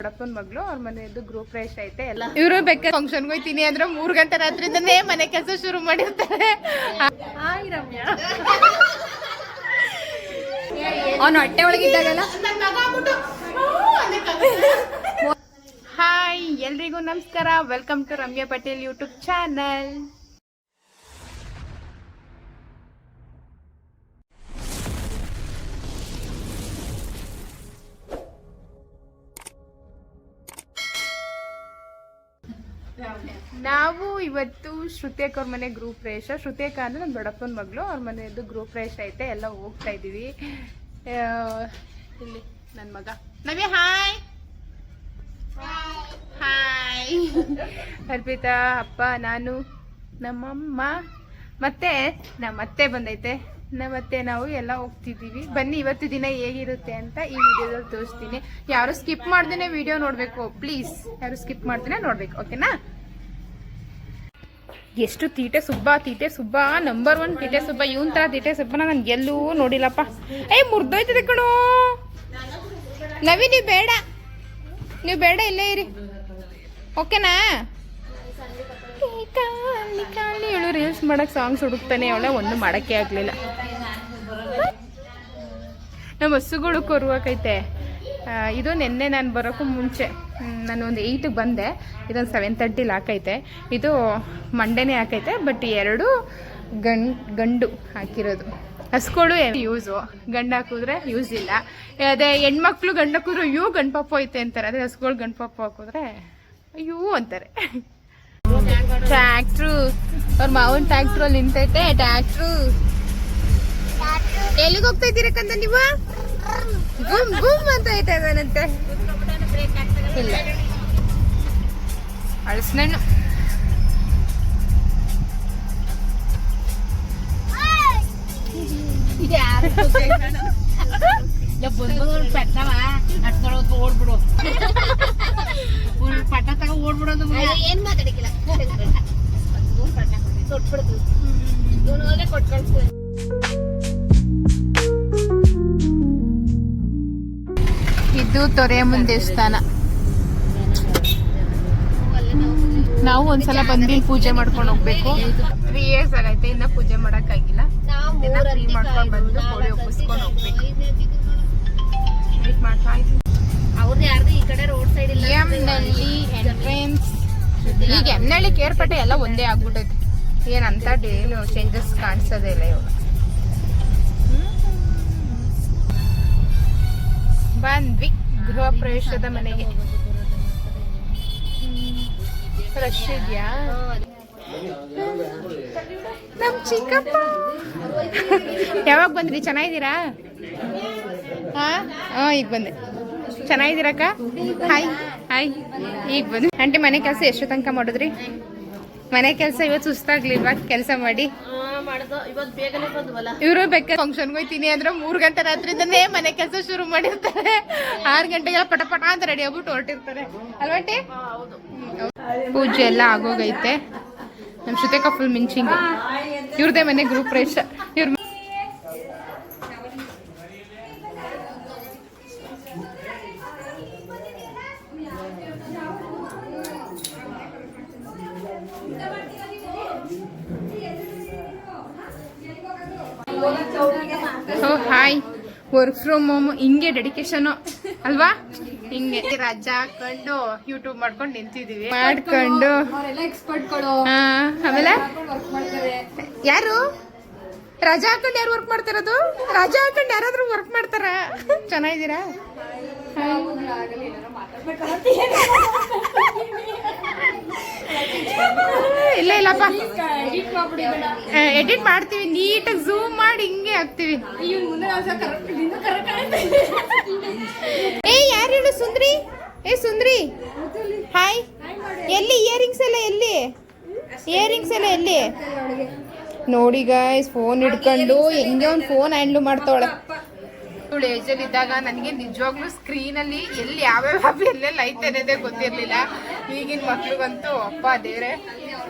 ದೊಡ್ಡಪ್ಪನ ಮಗಳು ಅವ್ರ ಮನೆಯದ್ದು ಗ್ರೂಪ್ ಪ್ರವೇಶ ಐತೆ ಎಲ್ಲ ಇವರು ಬೇಕಾದ್ರೆ ಫಂಕ್ಷನ್ಗೆ ಹೋಗ್ತೀನಿ ಅಂದ್ರೆ 3 ಗಂಟೆ ರಾತ್ರಿಯಿಂದನೇ ಮನೆ ಕೆಲಸ ಶುರು ಮಾಡಿರ್ತಾರೆ. ಹಾಯ್ ರಮ್ಯಾ, ಅವನು ಹೊಟ್ಟೆ ಒಳಗಿದ್ದಾಗಲ್ಲ. ಹಾಯ್ ಎಲ್ರಿಗೂ ನಮಸ್ಕಾರ, welcome to Ramya Patel YouTube channel. ನಾವು ಇವತ್ತು ಶ್ರುತೇಕ್ ಅವ್ರ ಮನೆ ಗ್ರೂಪ್ ಪ್ರವೇಶ. ಶ್ರುತೇಕ ಅಂದ್ರೆ ನಮ್ಮ ದೊಡ್ಡಪ್ಪನ ಮಗಳು, ಅವ್ರ ಮನೆಯದ್ದು ಗ್ರೂಪ್ ಪ್ರವೇಶ ಐತೆ, ಎಲ್ಲ ಹೋಗ್ತಾ ಇದೀವಿ. ಇಲ್ಲಿ ನನ್ನ ಮಗ ನವ್ಯ, ಹಾಯ್ ಹಾಯ್. ಅರ್ಪಿತಾ, ಅಪ್ಪ, ನಾನು, ನಮ್ಮಮ್ಮ, ಮತ್ತೆ ನಮ್ಮತ್ತೆ ಬಂದೈತೆ. ನಮ್ಮತ್ತೆ ನಾವು ಎಲ್ಲ ಹೋಗ್ತಿದ್ದೀವಿ. ಬನ್ನಿ ಇವತ್ತು ದಿನ ಹೇಗಿರುತ್ತೆ ಅಂತ ಈ ವಿಡಿಯೋದಲ್ಲಿ ತೋರಿಸ್ತೀನಿ. ಯಾರು ಸ್ಕಿಪ್ ಮಾಡ್ದೇನೆ ವಿಡಿಯೋ ನೋಡಬೇಕು ಪ್ಲೀಸ್, ಯಾರು ಸ್ಕಿಪ್ ಮಾಡ್ದೇನೆ ನೋಡ್ಬೇಕು, ಓಕೆನಾ? ಎಷ್ಟು ತೀಟೆ ಸುಬ್ಬ ನಂಬರ್ 1 ತೀಟೆ ಸುಬ್ಬ. ಇವನ್ ತರ ತೀಟೆ ಸುಬ್ಬನ ನಾನು ಎಲ್ಲೂ ನೋಡಿಲ್ಲಪ್ಪ. ಮುರ್ದೋಯ್ತದೆ ಕಣೋ. ನವಿ ನೀವು ಬೇಡ, ಇಲ್ಲೇ ಇರಿ, ಓಕೆನಾ? ಇವಳು ರೀಲ್ಸ್ ಮಾಡಕ್ ಸಾಂಗ್ಸ್ ಹುಡುಕ್ತಾನೆ, ಅವಳೆ ಒಂದು ಮಾಡಕ್ಕೆ ಆಗ್ಲಿಲ್ಲ. ನಮ್ಮ ಹಸುಗಳು ಕೊರುವಾಕೈತೆ. ಇದು ನಿನ್ನೆ ನಾನು ಬರೋಕ್ಕೂ ಮುಂಚೆ ನಾನು ಒಂದು 8ಗೆ ಬಂದೆ. ಇದೊಂದು 7:30 ಹಾಕೈತೆ. ಇದು ಮಂಡೇನೇ ಹಾಕೈತೆ, ಬಟ್ 2 ಗಂಡು ಹಾಕಿರೋದು. ಹಸ್ಗಳು ಯೂಸು, ಗಂಡು ಹಾಕಿದ್ರೆ ಯೂಸ್ ಇಲ್ಲ. ಅದೇ ಹೆಣ್ಮಕ್ಳು ಗಂಡು ಹಾಕಿದ್ರು ಅಯ್ಯೋ ಗಂಡು ಪಾಪ ಐತೆ ಅಂತಾರೆ. ಅದೇ ಹಸ್ಗಳು ಗಂಡು ಪಾಪ ಹಾಕಿದ್ರೆ ಅಯ್ಯೋ ಅಂತಾರೆ. ಟ್ರ್ಯಾಕ್ಟ್ರು, ಅವ್ರ ಮಾವನ್ ಟ್ರ್ಯಾಕ್ಟ್ರು ಅಲ್ಲಿ ನಿಂತೈತೆ. ಟ್ರ್ಯಾಕ್ಟ್ರು ಎಲ್ಲಿಗೆ ಹೋಗ್ತಾ ಇದ್ದೀರಕ್ಕಂತ ನೀವು? ಗುಮ್ ಗುಮ್ ಅಂತ ಐತೆ ಅದನಂತೆ. ಇಲ್ಲ ಅಳಸ್ನಣ್ಣು. ಓಡ್ಬಿಡು ಪಟ್ಟ ತಗ ಓಡ್ಬಿಡೋದು. ಏನ್ ಮಾತಾಡಿಕಿಲ್ಲ, ಕೊಟ್ಬಿಡ್ತೀವಿ. ಇದು ತೊರೆಯಮ್ಮನ ದೇವಸ್ಥಾನ. ನಾವು ಒಂದ್ಸಲ ಬಂದು ಪೂಜೆ ಮಾಡ್ಕೊಂಡು ಹೋಗ್ಬೇಕು. 3 years ಆಗೈತೆ, ಇನ್ನ ಪೂಜೆ ಮಾಡಕ್ ಆಗಿಲ್ಲ. ಮಾಡ್ಕೊಂಡು ಬಂದು ಕೋಳಿ ಒಪ್ಪಿಸ್ಕೊಂಡು ಹೋಗ್ಬೇಕು. ಅವ್ರದ್ದು ಯಾರ್ದು ಈ ಕಡೆ ರೋಡ್ ಸೈಡ್ ಇಲ್ಲ. ಎಮ್ನಳ್ಳಿ ಎಂಟ್ರೆನ್ಸ್. ಈಗ ಎಮ್ನಳ್ಳಿ ಕೇರ್ಪೇಟೆ ಎಲ್ಲ ಒಂದೇ ಆಗ್ಬಿಟ್ಟೈತಿ. ಏನಂತ ಏನು ಚೇಂಜಸ್ ಕಾಣಿಸೋದೇ ಇಲ್ಲ ಇವಾಗ. ಬಂದ್ವಿ ಗೃಹ ಪ್ರವೇಶದ ಮನೆಗೆ. ರಶ್ ಇದೆಯಾ? ನಮ್ ಚಿಕ್ಕಪ್ಪ ಯಾವಾಗ ಬಂದ್ರಿ? ಚೆನ್ನಾಗಿದ್ದೀರಾ? ಈಗ ಬಂದೆ. ಚೆನ್ನಾಗಿದ್ದೀರಕ್ಕ? ಹಾಯ್. ಈಗ ಬಂದ್ವಿ. ಆಂಟಿ, ಮನೆ ಕೆಲಸ ಎಷ್ಟು ತನಕ ಮಾಡಿದ್ರಿ? ಮನೆ ಕೆಲಸ ಇವತ್ತು ಸುಸ್ತಾಗ್ಲಿಲ್ವಾ ಕೆಲಸ ಮಾಡಿ? ಇವರು ಬೇಕಾದ್ರೆ ಫಂಕ್ಷನ್ಗೆ ಹೋಗ್ತೀನಿ ಅಂದ್ರೆ 3 ಗಂಟೆ ರಾತ್ರಿಯಿಂದನೇ ಮನೆ ಕೆಲಸ ಶುರು ಮಾಡಿರ್ತಾರೆ. 6 ಗಂಟೆಗೆಲ್ಲ ಪಟ ಅಂತ ರೆಡಿ ಆಗ್ಬಿಟ್ಟು ಹೊರಟಿರ್ತಾರೆ ಅಲ್ವಾಟಿ? ಪೂಜೆ ಎಲ್ಲ ಆಗೋಗೈತೆ. ನಮ್ ಶ್ರುತೇಕ ಫುಲ್ ಮಿಂಚಿಂಗ್. ಇವ್ರದೇ ಮನೆ ಗ್ರೂಪ್ ಪ್ರವೇಶ. ಇವ್ರ ಹಾಯ್. ವರ್ಕ್ ಫ್ರಮ್ ಹೋಮ್ ಹಿಂಗೆ ಡೆಡಿಕೇಶನ್ ಅಲ್ವಾ? ಹಿಂಗೆ ರಜಾ ಹಾಕೊಂಡು ಯೂಟ್ಯೂಬ್ ಮಾಡ್ಕೊಂಡು ನಿಂತಿದೀವಿ. ಮಾಡ್ಕೊಂಡು ಆಮೇಲೆ ಯಾರು ರಜಾ ಹಾಕೊಂಡು ಯಾರು ವರ್ಕ್ ಮಾಡ್ತಿರೋದು? ರಜಾ ಹಾಕೊಂಡು ಯಾರಾದ್ರೂ ವರ್ಕ್ ಮಾಡ್ತಾರ? ಚೆನ್ನಾಗಿದ್ದೀರಾ? ಇಲ್ಲಪ್ಪ, ಎಡಿಟ್ ಮಾಡ್ತೀವಿ, ನೀಟಾಗಿ ಝೂಮ್ ಮಾಡಿ ಹಿಂಗೆ ಹಾಕ್ತಿವಿ. ಯಾರು ಹೇಳು? ಸುಂದ್ರಿ ಹಾಯ್. ಎಲ್ಲಿ ಇಯರಿಂಗ್ಸ್ ಎಲ್ಲ ಎಲ್ಲಿ ನೋಡಿ ಗಾಯ್ಸ್, ಫೋನ್ ಹಿಡ್ಕೊಂಡು ಹೆಂಗೆ ಒಂದು ಫೋನ್ ಹ್ಯಾಂಡ್ಲ್ ಮಾಡ್ತಾವಳೆ. ಇವಳು ಏಜಲ್ಲಿ ಇದ್ದಾಗ ನನಗೆ ನಿಜವಾಗ್ಲೂ ಸ್ಕ್ರೀನಲ್ಲಿ ಎಲ್ಲಿ ಯಾವ್ಯಾವ ಎಲ್ಲೆಲ್ಲ ಐತೆ ಅನ್ನೋದೇ ಗೊತ್ತಿರಲಿಲ್ಲ. ಈಗಿನ ಮಕ್ಳಿಗಂತೂ ಅಪ್ಪ ದೇವ್ರೆ.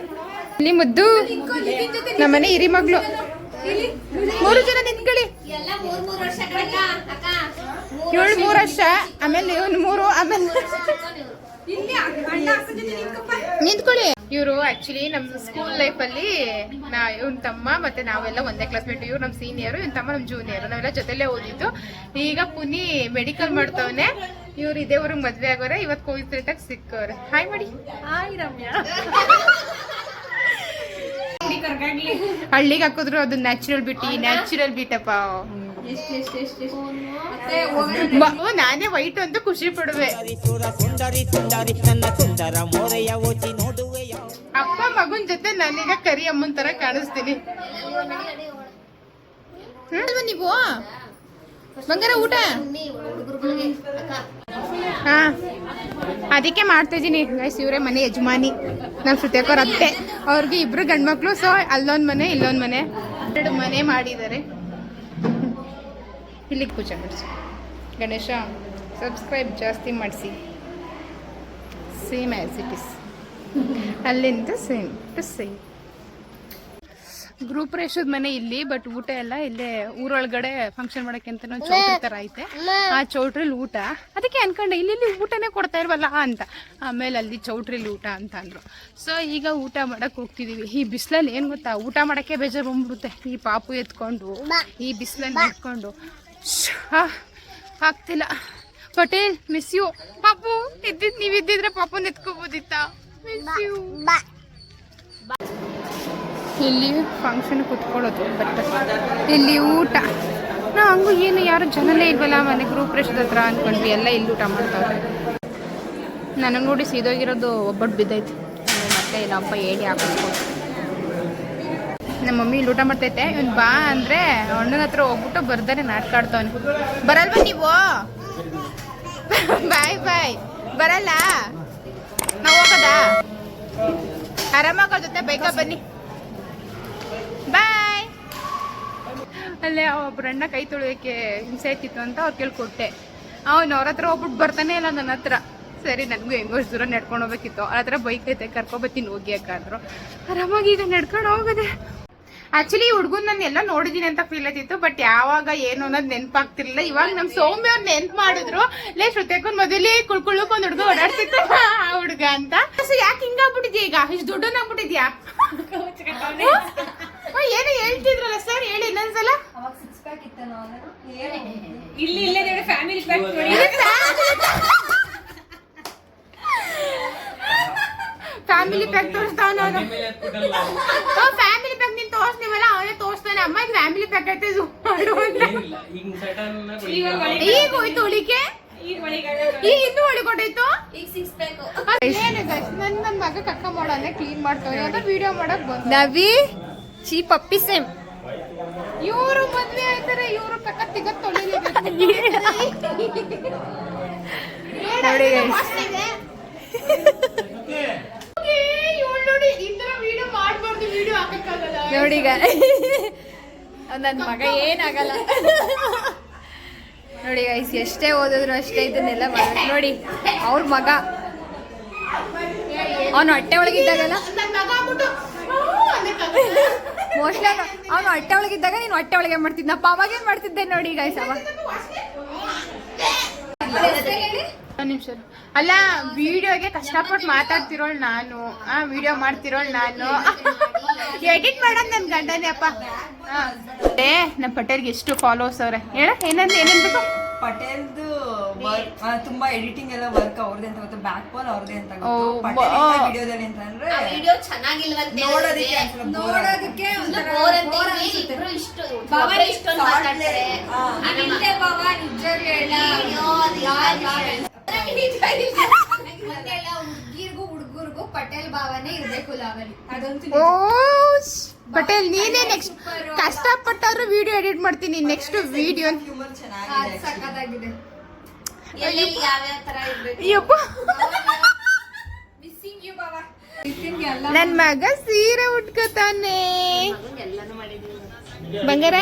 ಇಲ್ಲಿ ಮುದ್ದು ನಮ್ಮನೆ ಹಿರಿ ಮಗಳು. 3 ಜನ ನಿಂತ್ಕೊಳ್ಳಿ. ಇವಳು 3 ವರ್ಷ, ಆಮೇಲೆ ಇವನು 3, ಆಮೇಲೆ ನಿಂತ್ಕೊಳ್ಳಿ. ಇವರು ಆಕ್ಚುಲಿ ನಮ್ಮ ಸ್ಕೂಲ್ ಲೈಫಲ್ಲಿ ಇವ್ನ ತಮ್ಮ ಮತ್ತೆ ನಾವೆಲ್ಲ ಒಂದೇ ಕ್ಲಾಸ್ಮೇಟ್. ಇವ್ರು ನಮ್ಮ ಸೀನಿಯರು, ಇವ್ನ ತಮ್ಮ ನಮ್ಮ ಜೂನಿಯರ್, ನಾವೆಲ್ಲ ಜೊತೆಲೇ ಓದಿದ್ದು. ಈಗ ಪುನಿ ಮೆಡಿಕಲ್ ಮಾಡ್ತವನೆ. ಇವ್ರು ಇದೇ ಊರಿಗೆ ಮದ್ವೆ ಆಗೋರೆ. ಇವತ್ತು ಕೋವಿಡ್ ಸಿಕ್ಕವ್ರೆ. ಹಾಯ್ ಮಾಡಿ. ಹಾಯ್ ರಮ್ಯಾ. ಹಳ್ಳಿಗೆ ಹಾಕಿದ್ರು ಅದು ನ್ಯಾಚುರಲ್ ಬ್ಯೂಟಪ್ಪ. ನಾನೇ ವೈಟ್ ಅಂತ ಖುಷಿ ಪಡುವೆ. ಅಪ್ಪ ಮಗನ್ ಜೊತೆ ನಾನೀಗ ಕರಿ ಅಮ್ಮನ್ ತರ ಕಾಣಿಸ್ತೀನಿ. ನೀವು ಬಂಗಾರ ಊಟ ಹಾ ಅದಕ್ಕೆ ಮಾಡ್ತಾ ಇದೀನಿ ಗೈಸ್. ಇವರೇ ಮನೆ ಯಜಮಾನಿ, ನಮ್ಮ ಶ್ರುತಿಯಕ್ಕವ್ರ ಅತ್ತೆ. ಅವ್ರಿಗೆ 2 ಗಂಡ್ಮಕ್ಳು. ಸೊ ಅಲ್ಲೊಂದ್ ಮನೆ ಇಲ್ಲೊಂದ್ ಮನೆ, 2 ಮನೆ ಮಾಡಿದ್ದಾರೆ. ಇಲ್ಲಿಗೆ ಪೂಜೆ ಮಾಡಿಸಿ. ಗಣೇಶ ಸಬ್ಸ್ಕ್ರೈಬ್ ಜಾಸ್ತಿ ಮಾಡಿಸಿ. ಸೇಮ್ ಆ್ಯಸ್ ಇಟ್ ಇಸ್, ಅಲ್ಲಿಂದ ಸೇಮ್ ಟು ಸೇಮ್. ಗ್ರೂಪ್ ರೇಷದ ಮನೆ ಇಲ್ಲಿ, ಬಟ್ ಊಟ ಎಲ್ಲ ಇಲ್ಲೇ ಊರೊಳಗಡೆ ಫಂಕ್ಷನ್ ಮಾಡಕ್ಕೆ ಅಂತ ಒಂದು ಚೌಟ್ರಿ ಥರ ಐತೆ. ಆ ಚೌಟ್ರಿಲಿ ಊಟ. ಅದಕ್ಕೆ ಅನ್ಕೊಂಡೆ ಇಲ್ಲಿ ಊಟನೇ ಕೊಡ್ತಾ ಇಲ್ವಲ್ಲ ಅಂತ. ಆಮೇಲೆ ಅಲ್ಲಿ ಚೌಟ್ರಿಲಿ ಊಟ ಅಂತ ಅಂದರು. ಸೊ ಈಗ ಊಟ ಮಾಡಕ್ಕೆ ಹೋಗ್ತಿದ್ದೀವಿ. ಈ ಬಿಸಿಲಲ್ಲಿ ಏನು ಗೊತ್ತಾ, ಊಟ ಮಾಡೋಕ್ಕೆ ಬೇಜಾರು ಬಂದ್ಬಿಡುತ್ತೆ. ಈ ಪಾಪು ಎತ್ಕೊಂಡು ಈ ಬಿಸಿಲಲ್ಲಿ ಎತ್ಕೊಂಡು ಆಗ್ತಿಲ್ಲ. Patel miss you. ಪಾಪು ನೀವಿದ್ದಿದ್ರೆ ಪಾಪುನ ಎತ್ಕೋಬೋದಿತ್ತ. Miss you. ಇಲ್ಲಿ ಫಂಕ್ಷನ್ ಕುತ್ಕೊಳ್ಳೋದು, ಬಟ್ ಇಲ್ಲಿ ಊಟ ನಾವು ಹಂಗೂ ಏನು ಯಾರು ಜನನೇ ಇಲ್ವಲ್ಲ ಮನೆ ಗ್ರೂಪ್ ರೇಷದ ಹತ್ರ ಅಂದ್ಕೊಂಡ್ವಿ. ಎಲ್ಲ ಇಲ್ಲಿ ಊಟ ಮಾಡ್ತಾವ್ರೆ. ನನಗೆ ನೋಡಿ ಸೀದೋಗಿರೋದು ಒಬ್ಬಟ್ಟು ಬಿದ್ದೈತಿ. ಮತ್ತೆ ಇಲ್ಲ ಅಪ್ಪ ಹೇಳಿ ಹಾಕಿಸ್ಕೊಂಡು ನಮ್ಮ ಮಮ್ಮಿ ಇಲ್ಲಿ ಊಟ ಮಾಡ್ತೈತೆ. ಇವ್ನು ಬಾ ಅಂದರೆ ಅಣ್ಣನ ಹತ್ರ ಹೋಗ್ಬಿಟ್ಟು ಬರ್ದಾನೆ ನಾಟಕ ಆಡ್ತಾವನೆ. ಬರಲ್ವ ನೀವು? ಬಾಯ್ ಬಾಯ್. ಬರಲ್ಲ? ನಾವು ಹೋಗೋದಾ? ಆರಾಮಾಗ ಜೊತೆ ಬೈಕ ಬನ್ನಿ. ಬಾಯ್. ಅಲ್ಲೇ ಒಬ್ರು ಅಣ್ಣ ಕೈ ತೊಳೆಯೋಕ್ಕೆ ಹಿಂಸೆ ಆಯ್ತಿತ್ತು ಅಂತ ಅವ್ರು ಕೇಳ್ಕೊಟ್ಟೆ. ಅವ್ನು ಅವ್ರ ಹತ್ರ ಹೋಗ್ಬಿಟ್ಟು ಬರ್ತಾನೆ ಇಲ್ಲ ನನ್ನ ಹತ್ರ. ಸರಿ ನನಗೂ ಹೆಂಗೋ ಇಷ್ಟು ದೂರ ನಡ್ಕೊಂಡು ಹೋಗ್ಬೇಕಿತ್ತು. ಅವ್ರ ಹತ್ರ ಬೈಕ್ ಐತೆ ಕರ್ಕೊಬತ್ತೀನಿ ಹೋಗಿ ಅಕ್ಕಾದ್ರು. ಆರಾಮಾಗಿ ಈಗ ನಡ್ಕೊಂಡು ಹೋಗದೆ. ಆಕ್ಚುಲಿ ಈ ಹುಡುಗನ್ ನಾನು ಎಲ್ಲ ನೋಡಿದೀನಿ ಅಂತ ಫೀಲ್ ಆಯ್ತಿತ್ತು, ಬಟ್ ಯಾವಾಗ ಏನು ಅನ್ನೋದು ನೆನಪಾಗ್ತಿರ್ಲಿಲ್ಲ. ಇವಾಗ ನಮ್ ಸೌಮ್ಯ ಅವ್ರು ನೆನ್ಪು ಮಾಡಿದ್ರು. ಲೇ ಶ್ರುತಿಯಕ್ಕನ್ ಮೊದಲೇ ಕುಳ್ಕೊಂಡ್ ಒಂದು ಹುಡುಗ ಓಡಾಡ್ತಿತ್ತು ಆ ಹುಡುಗ ಅಂತ. ಯಾಕೆ ಹಿಂಗಾಗ್ಬಿಟ್ಟಿದ್ಯಾ ಈಗ? ಇಷ್ಟು ದುಡ್ಡನ್ನಾಗ್ಬಿಟ್ಟಿದ್ಯಾ? ಏನೋ ಹೇಳ್ತಿದ್ರಲ್ಲ ಸರ್, ಹೇಳಿ ಇನ್ನೊಂದ್ಸಲ. ಇಲ್ಲೇ ಫ್ಯಾಮಿಲಿ ಪ್ಯಾಕ್ ನೋಡಿ. ಫ್ಯಾಮಿಲಿ ಪ್ಯಾಕ್ ತೋರಿಸ್ತಾವ. ನಾನು ಫ್ಯಾಮಿಲಿ ಪ್ಯಾಕ್ ನೀನ್ ತೋರ್ಸ್ತೀವಲ್ಲ ಅವನೇ ತೋರಿಸ್ತಾನೆ. ಅಮ್ಮ ಇದು ಫ್ಯಾಮಿಲಿ ಪ್ಯಾಕ್ ಐತೆ ಝೂಮ್ ಮಾಡು ಅಂತ. ಈಗ ಹೋಯ್ತು ಉಳಿಕೆ. ಈಗ ಇನ್ನೂ ಒಳಗೊಟ್ಟೈತು. ನನ್ನ ಮಗ ಕಕ್ಕ ಮಾಡೋನೆ ಕ್ಲೀನ್ ಮಾಡ್ತಾವೆ ಅಂತ ವಿಡಿಯೋ ಮಾಡಕ್ ಬಂದ. ನವಿ ಚೀ ಪಪ್ಪಿ ಸೇಮ್. ಇವರು ಮದ್ವೆ ಆಯ್ತಾರೆ, ಇವರು ಕಕ್ಕ ತಿಗತ್ ತೊಳಿಲೇಬೇಕು ನೋಡಿ. ನೋಡಿ ಈಗ ನನ್ನ ಮಗ ಏನಾಗಲ್ಲ ನೋಡಿ ಗೈಸ್. ಎಷ್ಟೇ ಓದಿದ್ರು ಅಷ್ಟೇ ಇದನ್ನೆಲ್ಲ ನೋಡಿ. ಅವ್ರ ಮಗ ಅವನು ಹೊಟ್ಟೆ ಒಳಗಿದ್ದಾಗಲ್ಲ, ಮೋಸ್ಟ್ಲಿ ಅವನು ಹೊಟ್ಟೆ ಒಳಗಿದ್ದಾಗ ನೀನು ಹೊಟ್ಟೆ ಒಳಗೆ ಮಾಡ್ತಿದ್ನಪ್ಪ. ಅವಾಗ ಏನ್ ಮಾಡ್ತಿದ್ದೆ ನೋಡಿ ಗೈಸ್. ಅವಾಗ ನಿಮಿಷ ಅಲ್ಲ, ವಿಡಿಯೋಗೆ ಕಷ್ಟಪಟ್ಟು ಮಾತಾಡ್ತಿರೋಳು ನಾನು, ವಿಡಿಯೋ ಮಾಡ್ತಿರೋಳು ನಾನು, ಎಡಿಟ್ ಮಾಡೋದು ನನ್ನ ಗಂಡನೇ ಅಪ್ಪ. ನಮ್ಮ ಪಟೇಲ್ಗೆ ಎಷ್ಟು ಫಾಲೋವರ್ಸ್ ಅವ್ರೆ ಹೇಳ. ಏನೇನ್ಬೇಕು ಪಟೇಲ್ದು ತುಂಬಾ ಎಡಿಟಿಂಗ್ ಎಲ್ಲ ವರ್ಕ್ ಅವ್ರದೇ ಅಂತ ಗೊತ್ತು. ಬ್ಯಾಕ್ ಬೋನ್ ಅವ್ರದೇ ಅಂತ ವಿಡಿಯೋದಲ್ಲಿ ಅಂತಂದ್ರೆ ವಿಡಿಯೋ ಚೆನ್ನಾಗಿಲ್ವಂತೆ ನೋಡೋದಕ್ಕೆ ಹುಡುಗರಿಗೂ ಪಟೇಲ್ ಭಾವನೆ ಇರ್ಬೇಕು ಲಾವಲಿ. ಅದಂತೂ ಪಟೇಲ್ ನೀನೇ ನೆಕ್ಸ್ಟ್ ಕಷ್ಟಪಟ್ಟವ್ರು ವಿಡಿಯೋ ಎಡಿಟ್ ಮಾಡ್ತೀನಿ. ನೆಕ್ಸ್ಟ್ ವಿಡಿಯೋ ಸಕ್ಕತ್ತಾಗಿದೆ. ನನ್ ಮಗ ಸೀರೆ ಉಟ್ಕೋತಾನೆ. ಬಂಗಾರ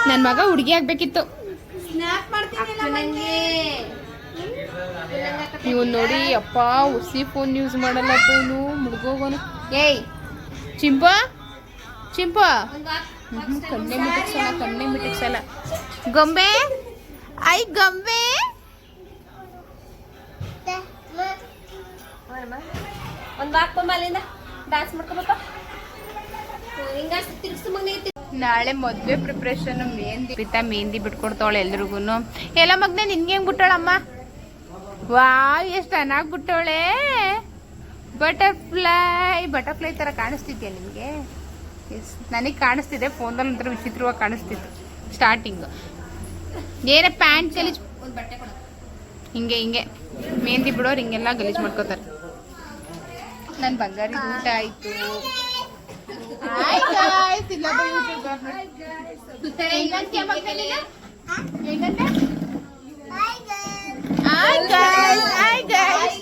ನನ್ ಮಗ ಹುಡುಗಿ ಆಗ್ಬೇಕಿತ್ತು. ನೀವು ನೋಡಿ ಅಪ್ಪ ಹುಸಿ ಫೋನ್ ಯೂಸ್ ಮಾಡಲ್ಲ ಫೋನು ಮುಡ್ಗೋಗೋನು. ಏಯ್ ಚಿಂಪ ಚಿಂಪ ಕಣ್ಣೆ ಮಿಟಕ್ಸಲ್ಲ ಗೊಂಬೆ. ಐ ಗಂಬೆ ಒಂದ್ ವಾಕ್ ಅಲ್ಲಿಂದ ಡ್ಯಾನ್ಸ್ ಮಾಡ್ಕೊಬೇಕ ಹಿಂಗ ತಿರ್ಗಿಸ್ ಮಗನೇ. ನಾಳೆ ಮದ್ವೆ ಪ್ರಿಪ್ರೇಷನ್ ಮೆಹಂದಿ ಮೆಹಂದಿ ಬಿಟ್ಕೊಡ್ತಾವಳೆ ಎಲ್ರಿಗೂ. ಎಲ್ಲ ಮಗ್ನೆ ನಿನ್ಗೆ ಹೆಂಗ್ ಬಿಟ್ಟವಳಮ್ಮ? ವಾ ಎಷ್ಟು ಚೆನ್ನಾಗಿ ಬಿಟ್ಟವಳೆ. ಬಟರ್ಫ್ಲೈ ತರ ಕಾಣಿಸ್ತಿದ್ಯಾ ನಿಮ್ಗೆ? ನನಗೆ ಕಾಣಿಸ್ತಿದೆ, ಫೋನಲ್ಲಿ ಒಂಥರ ವಿಚಿತ್ರವಾಗಿ ಕಾಣಿಸ್ತಿತ್ತು ಸ್ಟಾರ್ಟಿಂಗ್. ಏನೇ ಪ್ಯಾಂಟ್ ಗಲೀಜ್ ಒಂದ್ ಬಟ್ಟೆ ಕೊಡ. ಹಿಂಗೆ ಮೆಹಂದಿ ಬಿಡೋರು ಹಿಂಗೆಲ್ಲ ಗಲೀಜ್ ಮಾಡ್ಕೋತಾರೆ. ನನ್ನ ಬಂಗಾರಿ ಊಟ ಆಯ್ತು.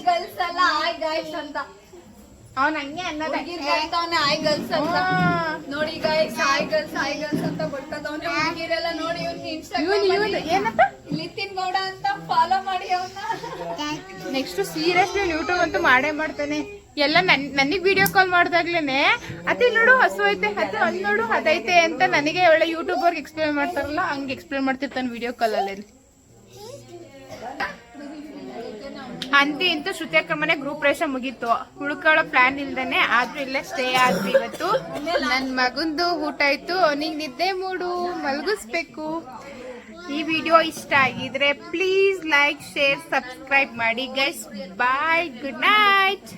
ಗರ್ಲ್ಸ್ ಅಲ್ಲ ಆಯ್ ಗೈಸ್ ಅಂತ ಅವನ್ ಹಂಗೆ ಅನ್ನೋದ. ಹೇಳ್ತಾವನೆ ಆಯ್ ಗರ್ಲ್ಸ್ ಅಂತ. ನೋಡಿ ಗೈಸ್ ಆಯ್ ಗರ್ಲ್ಸ್ ಅಂತ ಗೊತ್ತದವನೆ. ಹುಡುಗಿರೆಲ್ಲ ನೋಡಿ ಇವ್ನಿಗೆ ಇನ್ಸ್ಟಾಗ್ರಾಮ್ ಏನಪ್ಪ ನಿತಿನ್ ಗೌಡ ಅಂತ ಫಾಲೋ ಮಾಡಿ ಅವನ್ನ. ನೆಕ್ಸ್ಟ್ ಸೀರಿಯಸ್ಲಿ ಯೂಟ್ಯೂಬ್ ಅಂತೂ ಮಾಡೇ ಮಾಡ್ತಾನೆ. ಎಲ್ಲ ನನಗ್ ವಿಡಿಯೋ ಕಾಲ್ ಮಾಡ್ದಾಗ್ಲೇನೆ ಅತಿ ನೋಡು ಹಸು ಐತೆ, ಅಲ್ಲಿ ನೋಡು ಅದೈತೆ ಅಂತ ನನಗೆ ಒಳ್ಳೆ ಯೂಟ್ಯೂಬರ್ಗೆ ಎಕ್ಸ್ಪ್ಲೇನ್ ಮಾಡ್ತಾರಲ್ಲ ಹಂಗೆ ಎಕ್ಸ್ಪ್ಲೇನ್ ಮಾಡ್ತಿರ್ತಾನೆ ವಿಡಿಯೋ ಕಾಲಲ್ಲಿ. ಅಂತೂ ಶ್ರುತಿ ಅಕ್ಕ ಮನೆ ಗ್ರೂಪ್ ರೇಷ ಮುಗೀತು. ಉಳ್ಕೊಳ್ಳೋ ಪ್ಲಾನ್ ಇಲ್ದೇನೆ ಆದ್ರೂ ಇಲ್ಲೇ ಸ್ಟೇ ಆದ್ವಿ ಇವತ್ತು. ನನ್ ಮಗಂದು ಊಟ ಆಯ್ತು, ಅವನಿಗೆ ನಿದ್ದೆ ಮೂಡು ಮಲಗಿಸ್ಬೇಕು. ಈ ವಿಡಿಯೋ ಇಷ್ಟ ಆಗಿದ್ರೆ ಪ್ಲೀಸ್ ಲೈಕ್, ಶೇರ್, ಸಬ್ಸ್ಕ್ರೈಬ್ ಮಾಡಿ ಗೈಸ್. ಬಾಯ್, ಗುಡ್ ನೈಟ್.